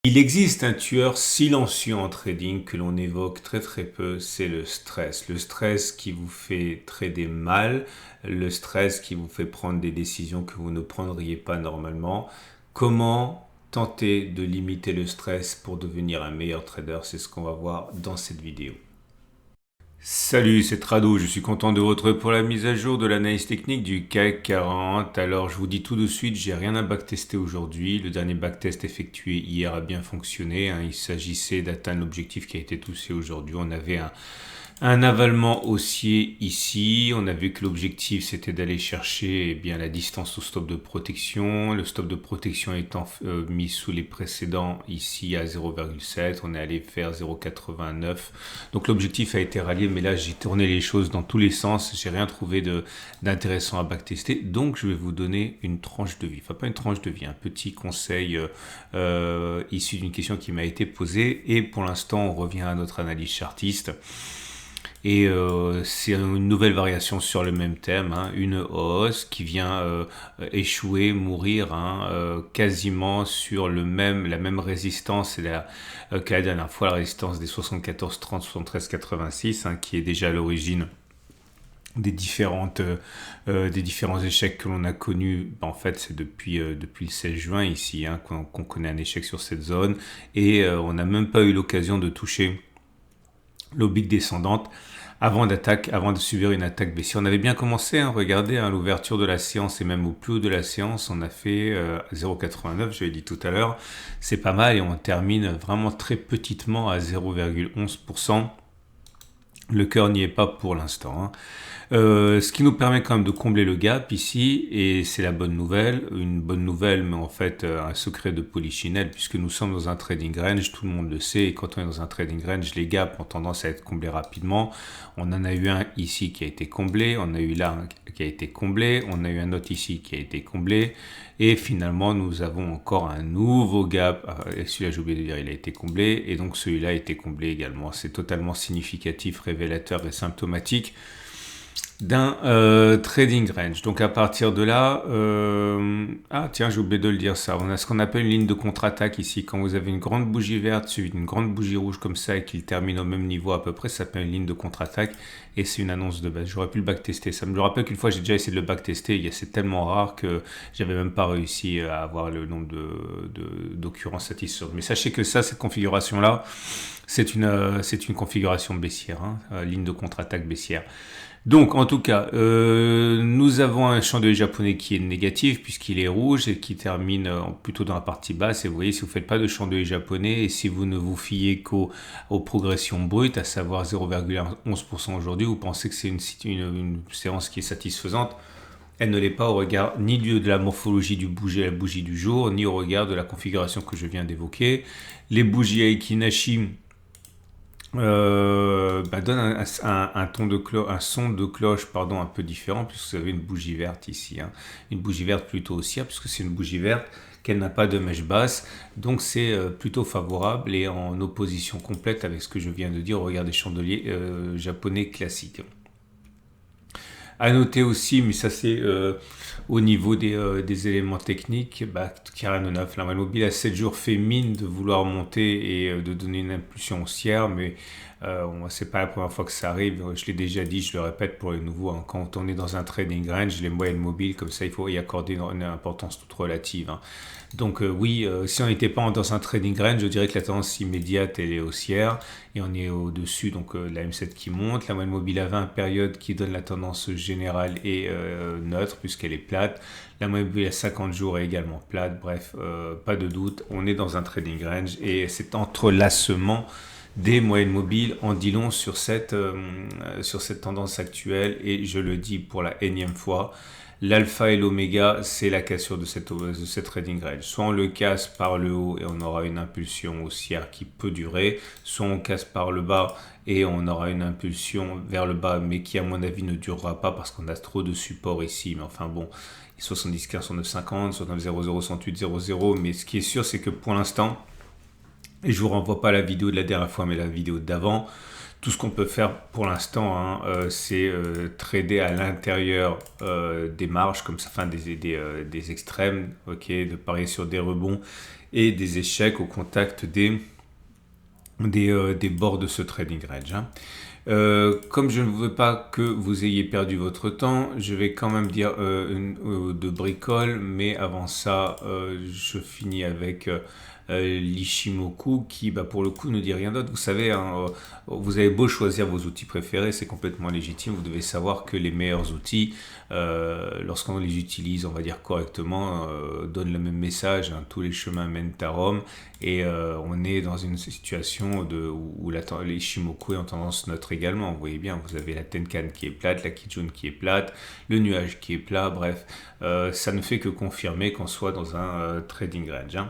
Il existe un tueur silencieux en trading que l'on évoque très peu, c'est le stress. Le stress qui vous fait trader mal, le stress qui vous fait prendre des décisions que vous ne prendriez pas normalement. Comment tenter de limiter le stress pour devenir un meilleur trader? C'est ce qu'on va voir dans cette vidéo. Salut, c'est Trado, je suis content de vous retrouver pour la mise à jour de l'analyse technique du CAC 40. Alors je vous dis tout de suite, j'ai rien à backtester aujourd'hui. Le dernier backtest effectué hier a bien fonctionné. Il s'agissait d'atteindre l'objectif qui a été touché aujourd'hui. On avait un avalement haussier ici. On a vu que l'objectif c'était d'aller chercher bien la distance au stop de protection. Le stop de protection étant mis sous les précédents ici à 0,7. On est allé faire 0,89. Donc l'objectif a été rallié, mais là j'ai tourné les choses dans tous les sens. J'ai rien trouvé d'intéressant à backtester. Donc je vais vous donner une tranche de vie. Enfin pas une tranche de vie, un petit conseil issu d'une question qui m'a été posée. Et pour l'instant on revient à notre analyse chartiste. Et c'est une nouvelle variation sur le même thème, une hausse qui vient échouer, mourir quasiment sur la même résistance que la dernière fois, la résistance des 74,30, 73,86, qui est déjà à l'origine des différents échecs que l'on a connus. En fait, c'est depuis le 16 juin ici qu'on connaît un échec sur cette zone, et on n'a même pas eu l'occasion de toucher l'oblique descendante avant de subir une attaque baissière. On avait bien commencé, regardez, l'ouverture de la séance et même au plus haut de la séance, on a fait 0,89, je l'ai dit tout à l'heure, c'est pas mal, et on termine vraiment très petitement à 0,11%. Le cœur n'y est pas pour l'instant. Ce qui nous permet quand même de combler le gap ici, et c'est la bonne nouvelle, une bonne nouvelle, mais en fait un secret de polichinelle, puisque nous sommes dans un trading range, tout le monde le sait, et quand on est dans un trading range, les gaps ont tendance à être comblés rapidement. On en a eu un ici qui a été comblé, on a eu là un qui a été comblé, on a eu un autre ici qui a été comblé, et finalement nous avons encore un nouveau gap, et celui-là j'ai oublié de dire, il a été comblé, et donc celui-là a été comblé également. C'est totalement significatif, révélateur et symptomatique d'un trading range. Donc à partir de là, tiens, j'ai oublié de le dire ça, on a ce qu'on appelle une ligne de contre-attaque ici. Quand vous avez une grande bougie verte suivie d'une grande bougie rouge comme ça et qu'il termine au même niveau à peu près, ça s'appelle une ligne de contre-attaque, et c'est une annonce de base. J'aurais pu le backtester. Ça me rappelle qu'une fois j'ai déjà essayé de le backtester, c'est tellement rare que j'avais même pas réussi à avoir le nombre d'occurrences satisfaisantes. Mais sachez que cette configuration là, c'est une configuration baissière, ligne de contre-attaque baissière. Donc, en tout cas, nous avons un chandelier japonais qui est négatif puisqu'il est rouge et qui termine plutôt dans la partie basse. Et vous voyez, si vous ne faites pas de chandelier japonais et si vous ne vous fiez aux progressions brutes, à savoir 0,11% aujourd'hui, vous pensez que c'est une séance qui est satisfaisante. Elle ne l'est pas au regard ni de la morphologie du bougie à la bougie du jour, ni au regard de la configuration que je viens d'évoquer. Les bougies à Ikinashi donne un son de cloche un peu différent, puisque vous avez une bougie verte ici, une bougie verte plutôt haussière, puisque c'est une bougie verte qu'elle n'a pas de mèche basse, donc c'est plutôt favorable et en opposition complète avec ce que je viens de dire au regard des chandeliers japonais classiques. À noter aussi, mais ça c'est au niveau des éléments techniques, qu'il n'y a rien de neuf. La moyenne mobile a 7 jours fait mine de vouloir monter et de donner une impulsion haussière, mais c'est pas la première fois que ça arrive. Je l'ai déjà dit, je le répète pour les nouveaux, quand on est dans un trading range, les moyennes mobiles, comme ça, il faut y accorder une importance toute relative. Donc si on n'était pas dans un trading range, je dirais que la tendance immédiate elle est haussière et on est au-dessus, donc la M7 qui monte, la moyenne mobile à 20 périodes qui donne la tendance générale est neutre puisqu'elle est plate, la moyenne mobile à 50 jours est également plate. Bref, pas de doute, on est dans un trading range et cet entrelacement des moyennes mobiles en dit long sur cette tendance actuelle, et je le dis pour la énième fois, l'alpha et l'oméga, c'est la cassure de cette trading range. Soit on le casse par le haut et on aura une impulsion haussière qui peut durer, soit on casse par le bas et on aura une impulsion vers le bas, mais qui à mon avis ne durera pas parce qu'on a trop de support ici. Mais enfin bon, 70, 15, 69, 50, 69, 00, 108, 00. Mais ce qui est sûr, c'est que pour l'instant, et je vous renvoie pas à la vidéo de la dernière fois, mais la vidéo d'avant, tout ce qu'on peut faire pour l'instant, c'est trader à l'intérieur des marges, comme ça, des extrêmes, de parier sur des rebonds et des échecs au contact des bords de ce trading range. Comme je ne veux pas que vous ayez perdu votre temps, je vais quand même dire de bricole, mais avant ça, je finis avec l'Ishimoku qui, pour le coup, ne dit rien d'autre. Vous savez, hein, vous avez beau choisir vos outils préférés, c'est complètement légitime. Vous devez savoir que les meilleurs outils, lorsqu'on les utilise, on va dire correctement, donnent le même message, hein, tous les chemins mènent à Rome, et on est dans une situation où l'Ishimoku est en tendance neutre également. Vous voyez bien, vous avez la Tenkan qui est plate, la Kijun qui est plate, le nuage qui est plat, bref, ça ne fait que confirmer qu'on soit dans un trading range, hein.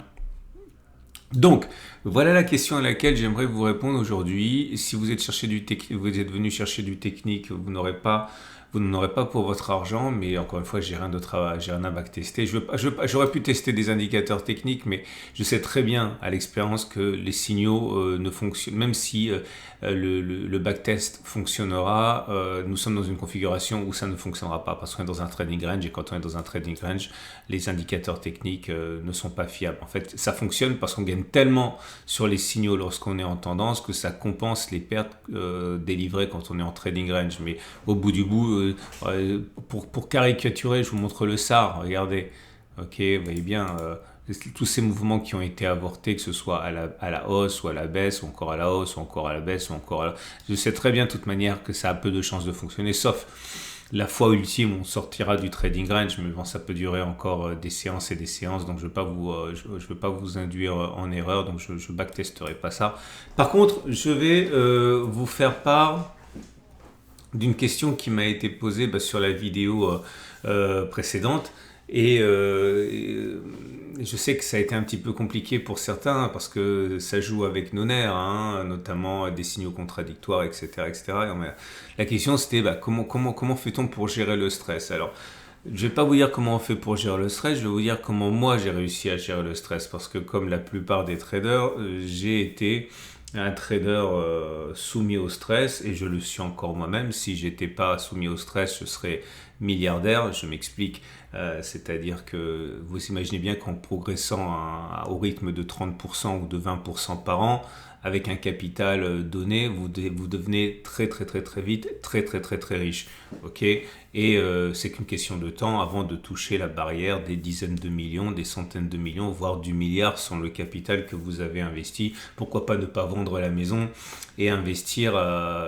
Donc, voilà la question à laquelle j'aimerais vous répondre aujourd'hui. Si vous êtes venu chercher du technique, vous n'aurez pas pour votre argent, mais encore une fois, j'ai rien à backtester. J'aurais pu tester des indicateurs techniques, mais je sais très bien à l'expérience que les signaux ne fonctionnent, même si le backtest fonctionnera, nous sommes dans une configuration où ça ne fonctionnera pas, parce qu'on est dans un trading range, et quand on est dans un trading range, les indicateurs techniques ne sont pas fiables. En fait, ça fonctionne parce qu'on gagne tellement sur les signaux lorsqu'on est en tendance que ça compense les pertes délivrées quand on est en trading range. Mais au bout du bout, pour caricaturer, je vous montre le SAR, regardez, ok, vous voyez bien, tous ces mouvements qui ont été avortés, que ce soit à la hausse ou à la baisse, ou encore à la hausse, ou encore à la baisse, ou encore à la... Je sais très bien de toute manière que ça a peu de chances de fonctionner, sauf la fois ultime, on sortira du trading range, mais bon, ça peut durer encore des séances et des séances, donc je ne veux pas vous induire en erreur, donc je ne backtesterai pas ça. Par contre, je vais vous faire part d'une question qui m'a été posée sur la vidéo précédente, et je sais que ça a été un petit peu compliqué pour certains parce que ça joue avec nos nerfs, hein, notamment des signaux contradictoires, etc. etc. La question c'était comment fait-on pour gérer le stress? Alors, je ne vais pas vous dire comment on fait pour gérer le stress, je vais vous dire comment moi j'ai réussi à gérer le stress, parce que comme la plupart des traders, j'ai été un trader soumis au stress, et je le suis encore moi-même. Si j'étais pas soumis au stress, je serais milliardaire. Je m'explique, c'est-à-dire que vous imaginez bien qu'en progressant au rythme de 30% ou de 20% par an, avec un capital donné, vous devenez très très très très vite très très très très riche, ok? Et c'est qu'une question de temps avant de toucher la barrière des dizaines de millions, des centaines de millions, voire du milliard sans le capital que vous avez investi. Pourquoi pas ne pas vendre la maison et investir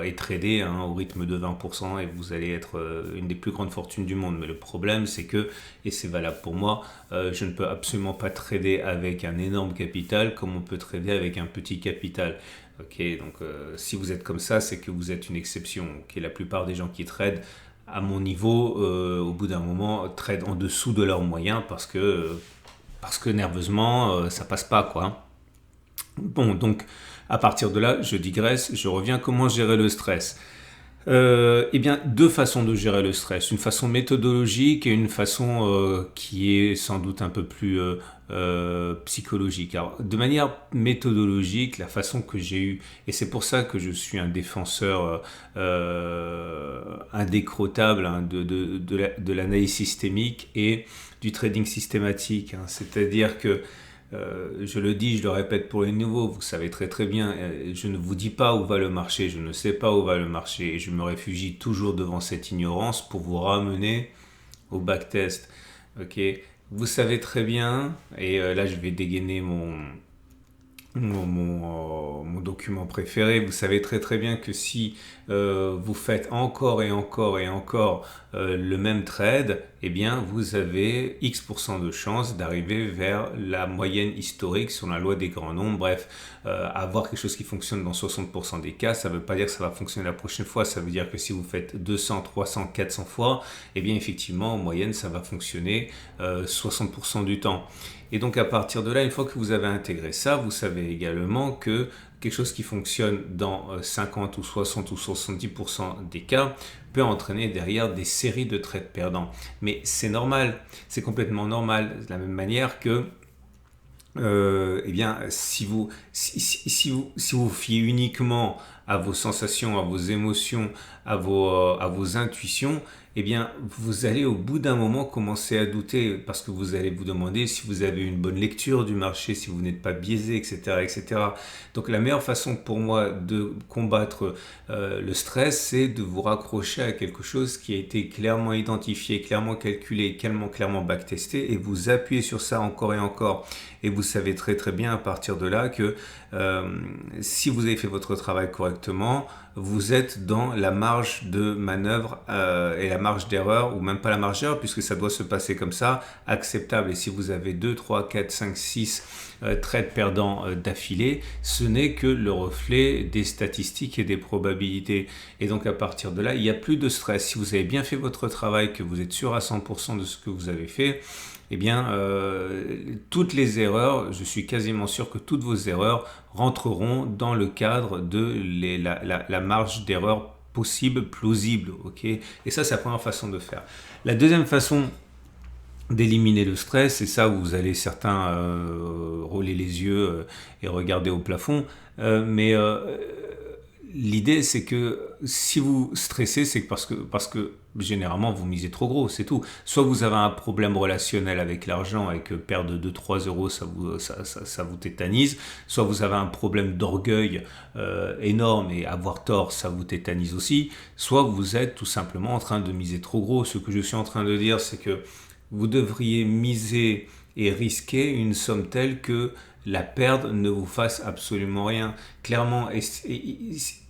et trader au rythme de 20%, et vous allez être une des plus grandes fortunes du monde. Mais le problème, c'est que, et c'est valable pour moi, je ne peux absolument pas trader avec un énorme capital comme on peut trader avec un petit capital. Ok, donc si vous êtes comme ça, c'est que vous êtes une exception. Okay, la plupart des gens qui tradent à mon niveau, au bout d'un moment, trade en dessous de leurs moyens parce que nerveusement, ça passe pas, quoi. Bon, donc, à partir de là, je digresse, je reviens. Comment gérer le stress? Eh bien, deux façons de gérer le stress. Une façon méthodologique et une façon qui est sans doute un peu plus psychologique. Alors, de manière méthodologique, la façon que j'ai eue, et c'est pour ça que je suis un défenseur indécrottable de l'analyse systémique et du trading systématique, hein. C'est-à-dire que je le dis, je le répète pour les nouveaux, vous savez très très bien, je ne vous dis pas où va le marché, je ne sais pas où va le marché, et je me réfugie toujours devant cette ignorance pour vous ramener au backtest. Ok, vous savez très bien, et là je vais dégainer mon document préféré. Vous savez très très bien que si vous faites encore et encore et encore le même trade, eh bien vous avez X% de chance d'arriver vers la moyenne historique sur la loi des grands nombres. Bref, avoir quelque chose qui fonctionne dans 60% des cas, ça ne veut pas dire que ça va fonctionner la prochaine fois. Ça veut dire que si vous faites 200, 300, 400 fois, eh bien effectivement en moyenne ça va fonctionner 60% du temps. Et donc à partir de là, une fois que vous avez intégré ça, vous savez également que quelque chose qui fonctionne dans 50 ou 60 ou 70% des cas peut entraîner derrière des séries de trades perdants. Mais c'est normal, c'est complètement normal, de la même manière que eh bien, si vous fiez uniquement à vos sensations, à vos émotions, à vos intuitions, eh bien, vous allez au bout d'un moment commencer à douter parce que vous allez vous demander si vous avez une bonne lecture du marché, si vous n'êtes pas biaisé, etc., etc. Donc, la meilleure façon pour moi de combattre le stress, c'est de vous raccrocher à quelque chose qui a été clairement identifié, clairement calculé, clairement backtesté et vous appuyez sur ça encore et encore. Et vous savez très très bien à partir de là que si vous avez fait votre travail correctement, vous êtes dans la marge de manœuvre et la marge d'erreur, ou même pas la marge d'erreur, puisque ça doit se passer comme ça, acceptable. Et si vous avez 2, 3, 4, 5, 6 trades perdants d'affilée, ce n'est que le reflet des statistiques et des probabilités. Et donc à partir de là, il n'y a plus de stress. Si vous avez bien fait votre travail, que vous êtes sûr à 100% de ce que vous avez fait, eh bien, toutes les erreurs, je suis quasiment sûr que toutes vos erreurs rentreront dans le cadre de la marge d'erreur possible, plausible, ok? Et ça, c'est la première façon de faire. La deuxième façon d'éliminer le stress, et ça, vous allez certains rouler les yeux et regarder au plafond, mais l'idée, c'est que si vous stressez, c'est parce que généralement, vous misez trop gros, c'est tout. Soit vous avez un problème relationnel avec l'argent et que perdre 2-3 euros, ça vous tétanise. Soit vous avez un problème d'orgueil énorme et avoir tort, ça vous tétanise aussi. Soit vous êtes tout simplement en train de miser trop gros. Ce que je suis en train de dire, c'est que vous devriez miser et risquer une somme telle que la perte ne vous fasse absolument rien. Clairement,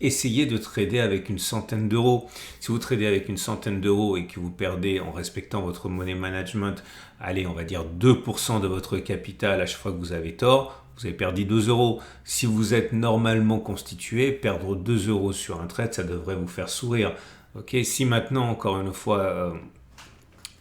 essayez de trader avec une centaine d'euros. Si vous tradez avec une centaine d'euros et que vous perdez en respectant votre money management, allez, on va dire 2% de votre capital à chaque fois que vous avez tort, vous avez perdu 2 euros. Si vous êtes normalement constitué, perdre 2 euros sur un trade, ça devrait vous faire sourire. Ok, si maintenant, encore une fois,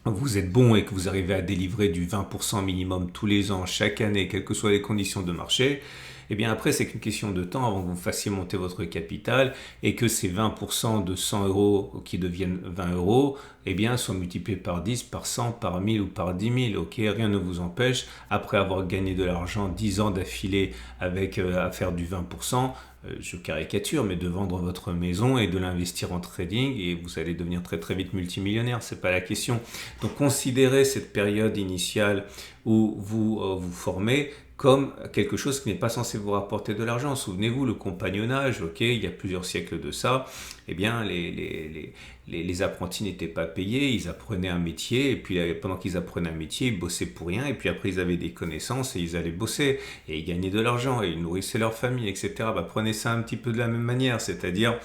vous êtes bon et que vous arrivez à délivrer du 20% minimum tous les ans, chaque année, quelles que soient les conditions de marché, et bien après, c'est qu'une question de temps avant que vous fassiez monter votre capital et que ces 20% de 100 euros qui deviennent 20 euros, eh bien, soient multipliés par 10, par 100, par 1000 ou par 10 000. Ok, rien ne vous empêche, après avoir gagné de l'argent 10 ans d'affilée avec à faire du 20%, je caricature, mais de vendre votre maison et de l'investir en trading et vous allez devenir très très vite multimillionnaire, c'est pas la question. Donc considérez cette période initiale où vous vous formez comme quelque chose qui n'est pas censé vous rapporter de l'argent. Souvenez-vous, le compagnonnage, ok, il y a plusieurs siècles de ça, eh bien les apprentis n'étaient pas payés, ils apprenaient un métier, et puis pendant qu'ils apprenaient un métier, ils bossaient pour rien, et puis après ils avaient des connaissances, et ils allaient bosser, et ils gagnaient de l'argent, et ils nourrissaient leur famille, etc. Prenez ça un petit peu de la même manière, c'est-à-dire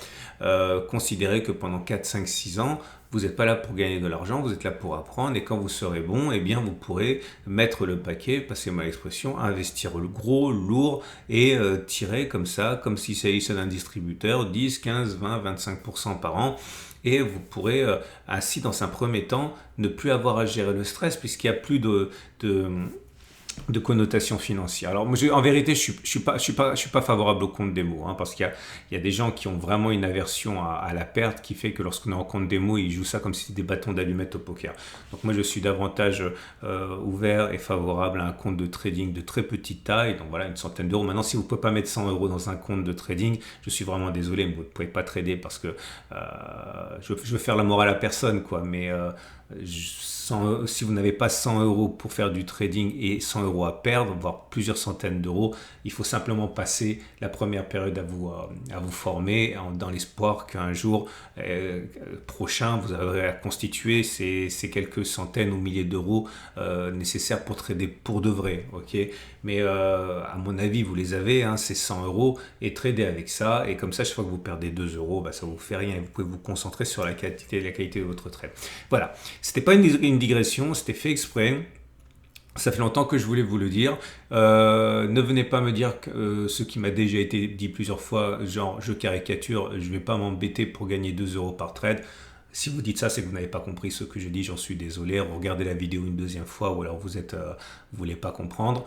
considérez que pendant 4, 5, 6 ans, vous n'êtes pas là pour gagner de l'argent, vous êtes là pour apprendre et quand vous serez bon, eh bien vous pourrez mettre le paquet, passez-moi l'expression, investir le gros, lourd et tirer comme ça, comme s'il s'agissait d'un distributeur, 10, 15, 20, 25% par an. Et vous pourrez ainsi, dans un premier temps, ne plus avoir à gérer le stress puisqu'il n'y a plus de connotation financière. Alors, moi, en vérité, je suis pas favorable au compte démo, hein, parce qu'il y a des gens qui ont vraiment une aversion à la perte qui fait que lorsqu'on est en compte démo, ils jouent ça comme si c'était des bâtons d'allumettes au poker. Donc, moi, je suis davantage ouvert et favorable à un compte de trading de très petite taille, donc voilà, une centaine d'euros. Maintenant, si vous ne pouvez pas mettre 100 euros dans un compte de trading, je suis vraiment désolé, mais vous ne pouvez pas trader parce que je veux faire la morale à personne, quoi, mais si vous n'avez pas 100 euros pour faire du trading et 100 euros à perdre, voire plusieurs centaines d'euros, il faut simplement passer la première période à vous former dans l'espoir qu'un jour prochain, vous aurez à constituer ces quelques centaines ou milliers d'euros nécessaires pour trader pour de vrai. Okay, mais à mon avis, vous les avez, hein, ces 100 euros, et trader avec ça. Et comme ça, chaque fois que vous perdez 2 euros, bah, ça ne vous fait rien et vous pouvez vous concentrer sur la qualité de votre trade. Voilà. C'était pas une digression, c'était fait exprès. Ça fait longtemps que je voulais vous le dire. Ne venez pas me dire que, ce qui m'a déjà été dit plusieurs fois, genre je caricature, je ne vais pas m'embêter pour gagner 2 euros par trade. Si vous dites ça, c'est que vous n'avez pas compris ce que je dis, j'en suis désolé. Regardez la vidéo une deuxième fois ou alors vous voulez pas comprendre.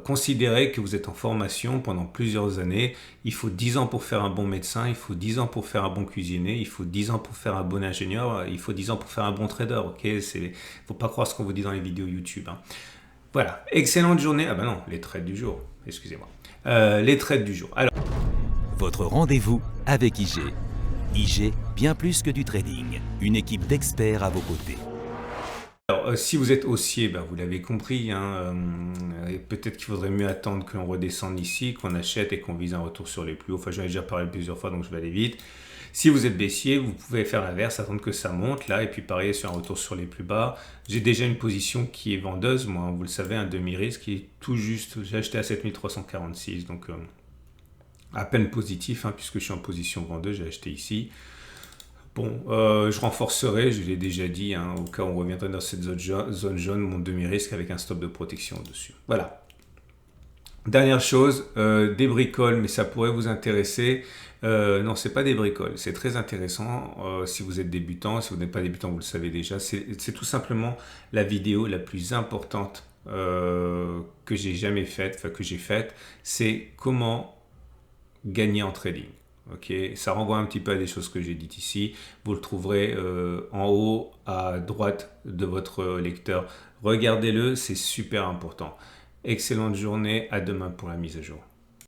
Considérez que vous êtes en formation pendant plusieurs années. Il faut 10 ans pour faire un bon médecin, il faut 10 ans pour faire un bon cuisinier, il faut 10 ans pour faire un bon ingénieur, il faut 10 ans pour faire un bon trader. Il ne faut pas croire ce qu'on vous dit dans les vidéos YouTube, hein. Voilà, excellente journée. Ah ben non, les trades du jour, excusez-moi. Les trades du jour. Alors, votre rendez-vous avec IG. IG, bien plus que du trading. Une équipe d'experts à vos côtés. Alors, si vous êtes haussier, ben, vous l'avez compris, hein, peut-être qu'il faudrait mieux attendre que l'on redescende ici, qu'on achète et qu'on vise un retour sur les plus hauts. Enfin, j'en ai déjà parlé plusieurs fois, donc je vais aller vite. Si vous êtes baissier, vous pouvez faire l'inverse, attendre que ça monte là, et puis parier sur un retour sur les plus bas. J'ai déjà une position qui est vendeuse, moi, hein, vous le savez, un demi-risque qui est tout juste, j'ai acheté à 7346, donc à peine positif, hein, puisque je suis en position vendeuse, j'ai acheté ici. Bon, je renforcerai, je l'ai déjà dit, hein, au cas où on reviendrait dans cette zone jaune, mon demi-risque avec un stop de protection dessus. Voilà. Dernière chose, des bricoles, mais ça pourrait vous intéresser. Non, c'est pas des bricoles, c'est très intéressant si vous êtes débutant. Si vous n'êtes pas débutant, vous le savez déjà. C'est tout simplement la vidéo la plus importante que j'ai jamais faite, enfin que j'ai faite. C'est comment gagner en trading. Ok, ça renvoie un petit peu à des choses que j'ai dites ici. Vous le trouverez en haut à droite de votre lecteur. Regardez-le, c'est super important. Excellente journée, à demain pour la mise à jour.